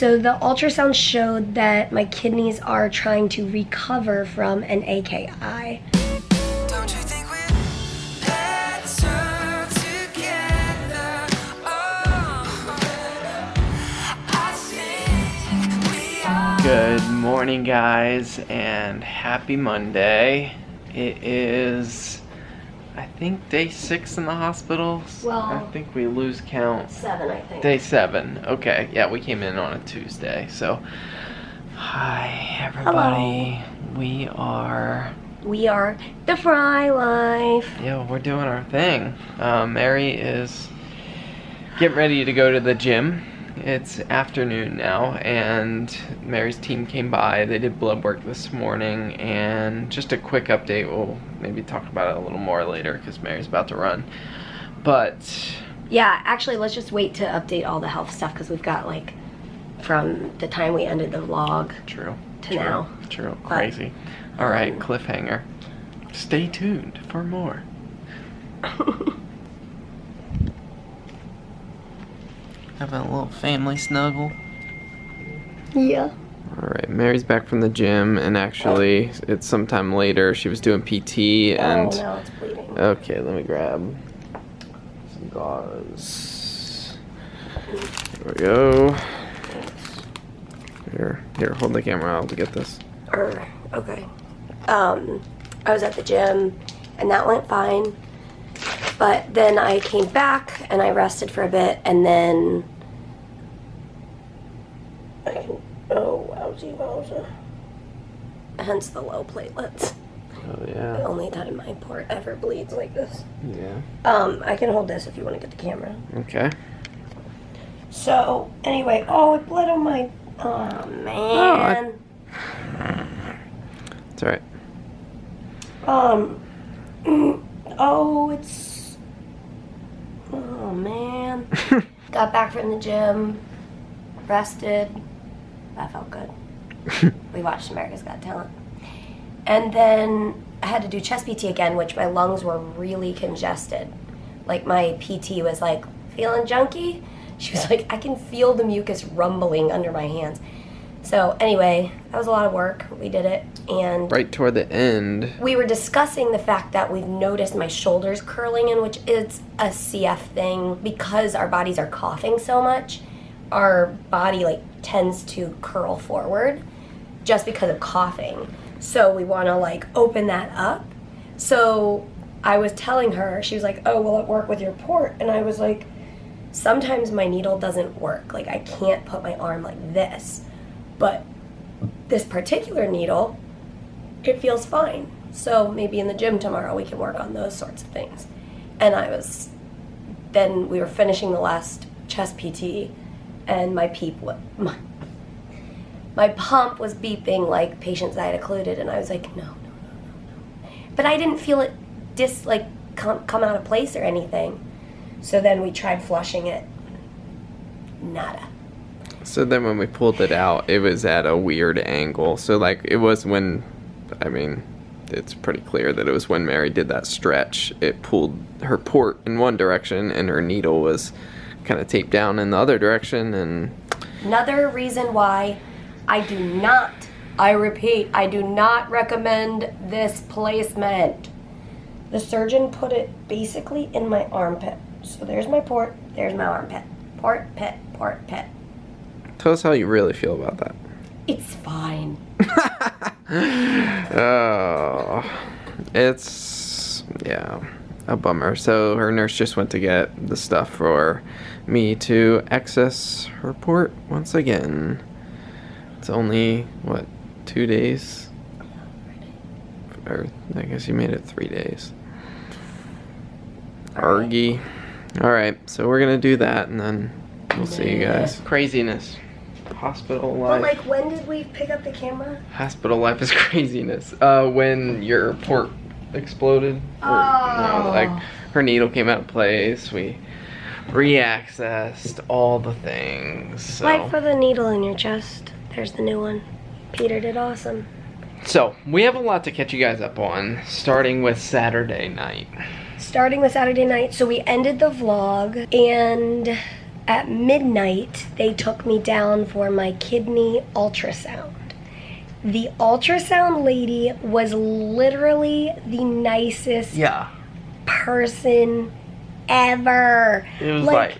So the ultrasound showed that my kidneys are trying to recover from an AKI. Don't you think we're better together? Oh, I think we are. Good morning, guys, and happy Monday. It is, I think, day 6 in the hospital. Well, I think we lose count. 7, I think. Day 7. Okay, yeah, we came in on a Tuesday. So, hi everybody. Hello. We are the Frey Life. Yeah, we're doing our thing. Mary is getting ready to go to the gym. It's afternoon now, and Mary's team came by. They did blood work this morning, and just a quick update. We'll maybe talk about it a little more later because Mary's about to run. But yeah, actually, let's just wait to update all the health stuff because we've got like from the time we ended the vlog to now. True. Crazy. All right, cliffhanger. Stay tuned for more. Having a little family snuggle. Yeah. Alright, Mary's back from the gym, and actually, it's sometime later. She was doing PT, and... Oh, no, it's bleeding. Okay, let me grab some gauze. There we go. Here, hold the camera. I'll get this. Okay. I was at the gym, and that went fine. But then I came back, and I rested for a bit, and then... wowza. Hence the low platelets. Oh, yeah. The only time my port ever bleeds like this. Yeah. I can hold this if you want to get the camera. Okay. So, anyway, it bled on my... Oh, man. It's alright. It's... Oh, man. Got back from the gym, rested. That felt good. We watched America's Got Talent. And then I had to do chest PT again, which my lungs were really congested. Like, my PT was like, feeling junky? She was like, I can feel the mucus rumbling under my hands. So anyway, that was a lot of work. We did it, and Right toward the end. we were discussing the fact that we've noticed my shoulders curling in, which is a CF thing. Because our bodies are coughing so much, our body like tends to curl forward just because of coughing. So we want to like open that up. So I was telling her, she was like, oh, will it work with your port? And I was like, sometimes my needle doesn't work. Like, I can't put my arm like this. But this particular needle, it feels fine. So maybe in the gym tomorrow we can work on those sorts of things. And then we were finishing the last chest PT, and my pump was beeping like patients I had occluded, and I was like, no. But I didn't feel it come out of place or anything. So then we tried flushing it. Nada. So then when we pulled it out, it was at a weird angle. So like it was when, I mean, it's pretty clear that it was when Mary did that stretch. It pulled her port in one direction and her needle was kind of taped down in the other direction. And another reason why I repeat, I do not recommend this placement. The surgeon put it basically in my armpit. So there's my port, there's my armpit. Port, pit, port, pit. Tell us how you really feel about that. It's fine. Oh, it's, yeah, a bummer. So her nurse just went to get the stuff for me to access her port once again. It's only, what, 2 days? Or I guess you made it 3 days. Argy. Alright, so we're gonna do that and then we'll see you guys. Craziness. Hospital life. But like, when did we pick up the camera? Hospital life is craziness. When your port exploded. Like her needle came out of place. We re-accessed all the things. So. Like for the needle in your chest. There's the new one. Peter did awesome. So, we have a lot to catch you guys up on, starting with Saturday night. So we ended the vlog, and at midnight, they took me down for my kidney ultrasound. The ultrasound lady was literally the nicest Yeah. person ever. It was like,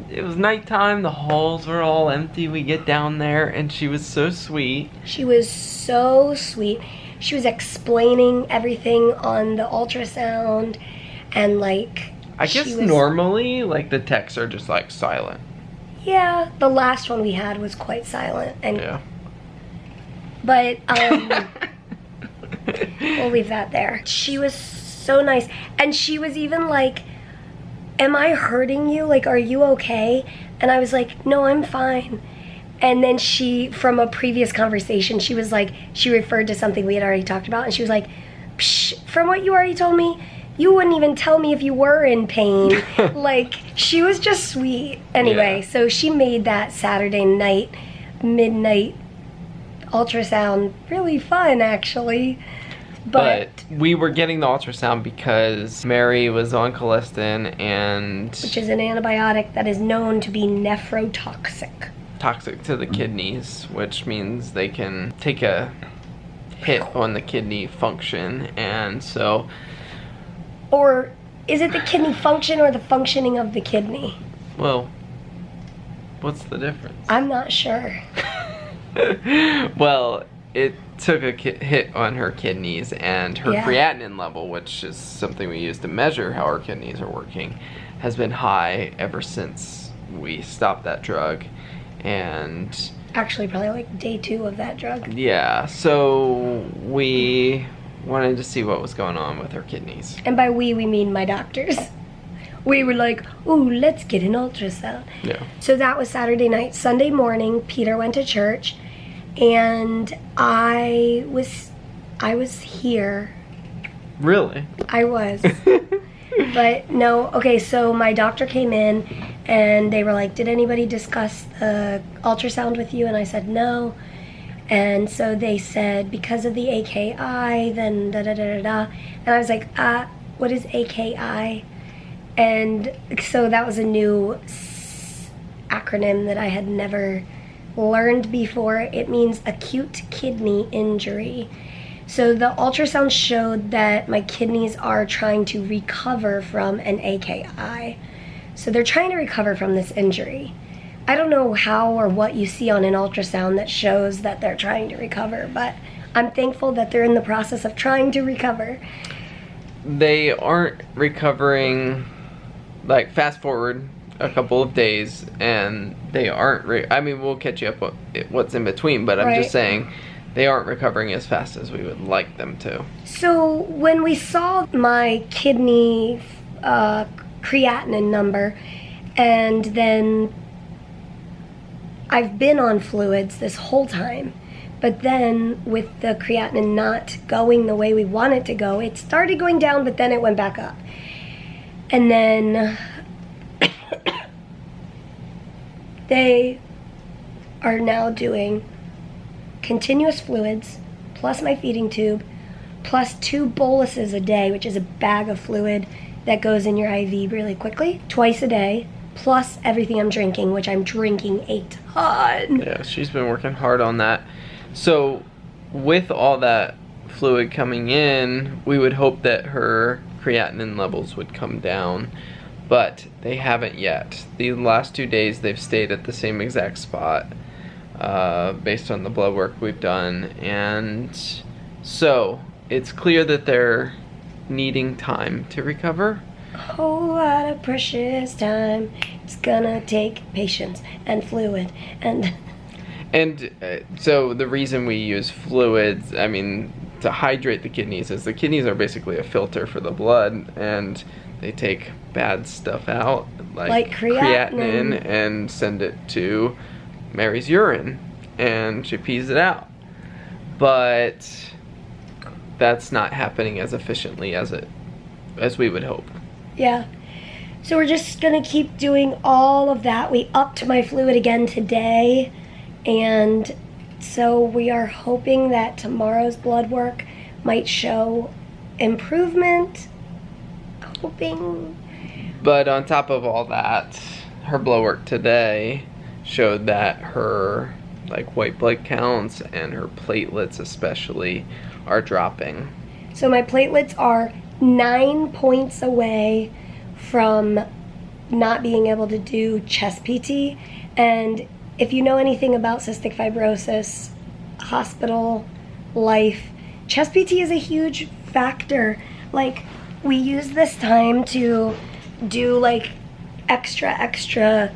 it was nighttime, the halls were all empty. We get down there, and she was so sweet. She was so sweet. She was explaining everything on the ultrasound, and like, I guess she was, normally, like, the techs are just, like, silent. yeah, the last one we had was quite silent, and Yeah. but we'll leave that there. She was so nice, and she was even like, am I hurting you? Like, are you okay? And I was like, no, I'm fine. And then she, from a previous conversation, she was like, she referred to something we had already talked about, and she was like, psh, from what you already told me, you wouldn't even tell me if you were in pain. Like, she was just sweet. Anyway, Yeah. so she made that Saturday night, midnight ultrasound really fun, actually. But we were getting the ultrasound because Mary was on colistin and which is an antibiotic that is known to be nephrotoxic. toxic to the kidneys, which means they can take a hit on the kidney function. And so, Or is it the kidney function or the functioning of the kidney? well, what's the difference? I'm not sure. Well, it took a hit on her kidneys, and her Yeah. creatinine level, which is something we use to measure how our kidneys are working, has been high ever since we stopped that drug. And Actually, probably like day 2 of that drug. yeah, so we wanted to see what was going on with her kidneys. And by we mean my doctors. We were like, ooh, let's get an ultrasound. Yeah. So that was Saturday night. Sunday morning, Peter went to church, and I was here. Really? I was. But no, okay, so my doctor came in, and they were like, did anybody discuss the ultrasound with you? And I said, no. And so they said, because of the AKI, then da-da-da-da-da. And I was like, what is AKI? And so that was a new acronym that I had never learned before. It means acute kidney injury. So the ultrasound showed that my kidneys are trying to recover from an AKI. So they're trying to recover from this injury. I don't know how or what you see on an ultrasound that shows that they're trying to recover, but I'm thankful that they're in the process of trying to recover. They aren't recovering, like, fast forward a couple of days, and they aren't, I mean, we'll catch you up on what's in between, but I'm Right. just saying, they aren't recovering as fast as we would like them to. So when we saw my kidney creatinine number, and then I've been on fluids this whole time, but then with the creatinine not going the way we want it to go, it started going down, but then it went back up. And then they are now doing continuous fluids, plus my feeding tube, plus 2 boluses a day, which is a bag of fluid that goes in your IV really quickly, twice a day, plus everything I'm drinking, which I'm drinking a ton. Yeah, she's been working hard on that. So, with all that fluid coming in, we would hope that her creatinine levels would come down, but they haven't yet. The last 2 days, they've stayed at the same exact spot, based on the blood work we've done, and so it's clear that they're needing time to recover. A whole lot of precious time. It's gonna take patience and fluid and So the reason we use fluids, I mean, to hydrate the kidneys, is the kidneys are basically a filter for the blood, and they take bad stuff out, like creatinine, and send it to Mary's urine, and she pees it out. But that's not happening as efficiently as we would hope. yeah. So we're just gonna keep doing all of that. We upped my fluid again today, and so we are hoping that tomorrow's blood work might show improvement. Hoping. But on top of all that, her blood work today showed that her like white blood counts and her platelets especially are dropping. So my platelets are 9 points away from not being able to do chest PT. And if you know anything about cystic fibrosis, hospital life, chest PT is a huge factor. Like, we use this time to do like extra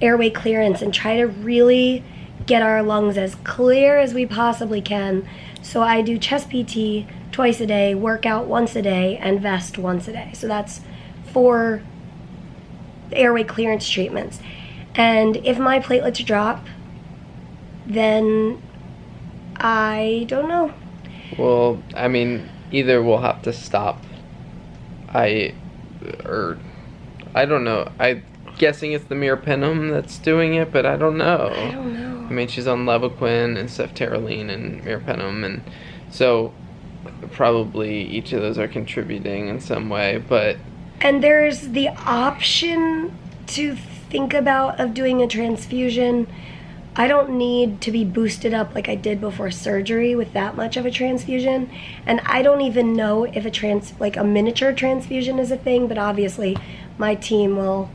airway clearance and try to really get our lungs as clear as we possibly can. So I do chest PT twice a day, workout once a day, and vest once a day. So that's 4 airway clearance treatments. And if my platelets drop, then I don't know. Well, I mean, either we'll have to stop. I don't know. I'm guessing it's the meropenem that's doing it, but I don't know. I don't know. I mean, she's on Levaquin and ceftaroline and meropenem, and so probably each of those are contributing in some way, but... And there's the option to think about of doing a transfusion. I don't need to be boosted up like I did before surgery with that much of a transfusion. And I don't even know if a miniature transfusion is a thing, but obviously my team will,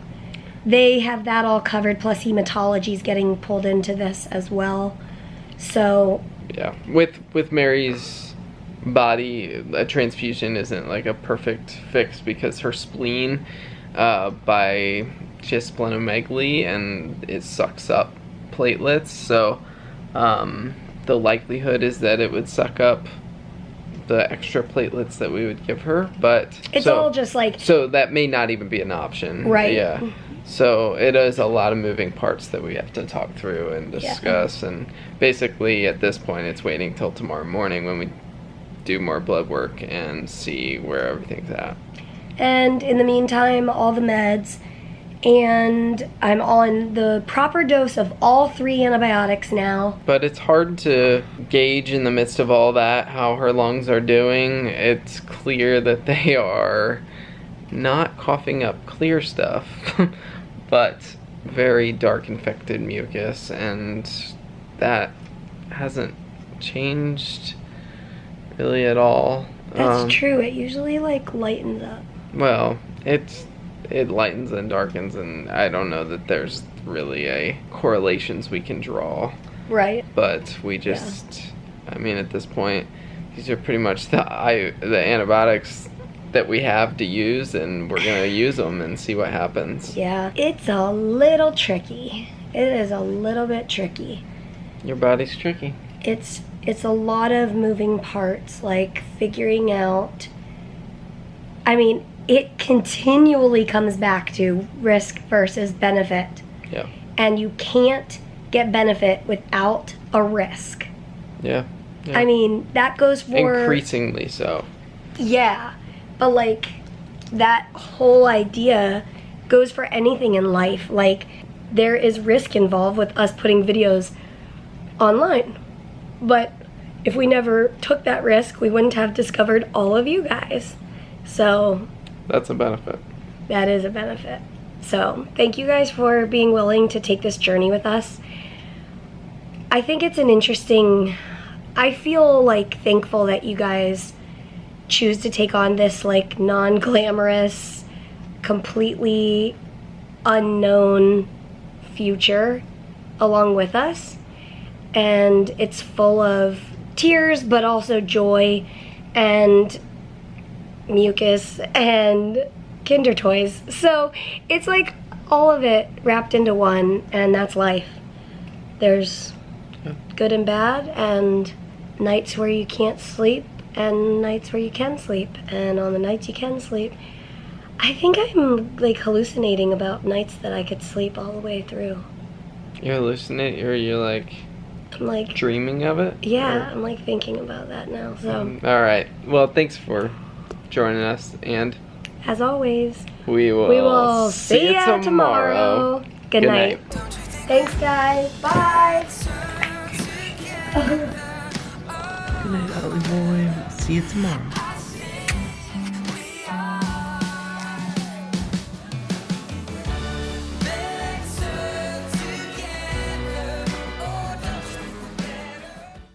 they have that all covered, plus hematology is getting pulled into this as well. So yeah, with Mary's body, a transfusion isn't like a perfect fix because her spleen, she has splenomegaly and it sucks up platelets, so the likelihood is that it would suck up the extra platelets that we would give her, but it's all just like, so that may not even be an option, right? Yeah, so it is a lot of moving parts that we have to talk through and discuss. And basically at this point it's waiting till tomorrow morning when we do more blood work and see where everything's at. And in the meantime, all the meds, and I'm on the proper dose of all 3 antibiotics now. But it's hard to gauge in the midst of all that how her lungs are doing. It's clear that they are not coughing up clear stuff, but very dark infected mucus, and that hasn't changed really at all. That's true. It usually like lightens up. Well, it lightens and darkens, and I don't know that there's really a correlations we can draw. Right. But we just, I mean, at this point, these are pretty much the antibiotics that we have to use, and we're gonna use them and see what happens. Yeah, it's a little tricky. It is a little bit tricky. Your body's tricky. It's a lot of moving parts, like figuring out, I mean, it continually comes back to risk versus benefit. Yeah. And you can't get benefit without a risk. Yeah. I mean, that goes for... Increasingly so. Yeah. But, like, that whole idea goes for anything in life. Like, there is risk involved with us putting videos online. But if we never took that risk, we wouldn't have discovered all of you guys. So... That's a benefit. That is a benefit. So, thank you guys for being willing to take this journey with us. I think it's an interesting... I feel, like, thankful that you guys choose to take on this, like, non-glamorous, completely unknown future along with us. And it's full of tears, but also joy and mucus and Kinder toys. So it's like all of it wrapped into one, and that's life. There's good and bad, and nights where you can't sleep and nights where you can sleep. And on the nights you can sleep, I think I'm like hallucinating about nights that I could sleep all the way through. You hallucinate, or you're like, I'm like dreaming of it? Yeah, I'm like thinking about that now. So all right. Well, thanks for joining us, and as always, we will see you tomorrow. Good night. Thanks, guys. Bye. Good night, Ollie boy. See you tomorrow.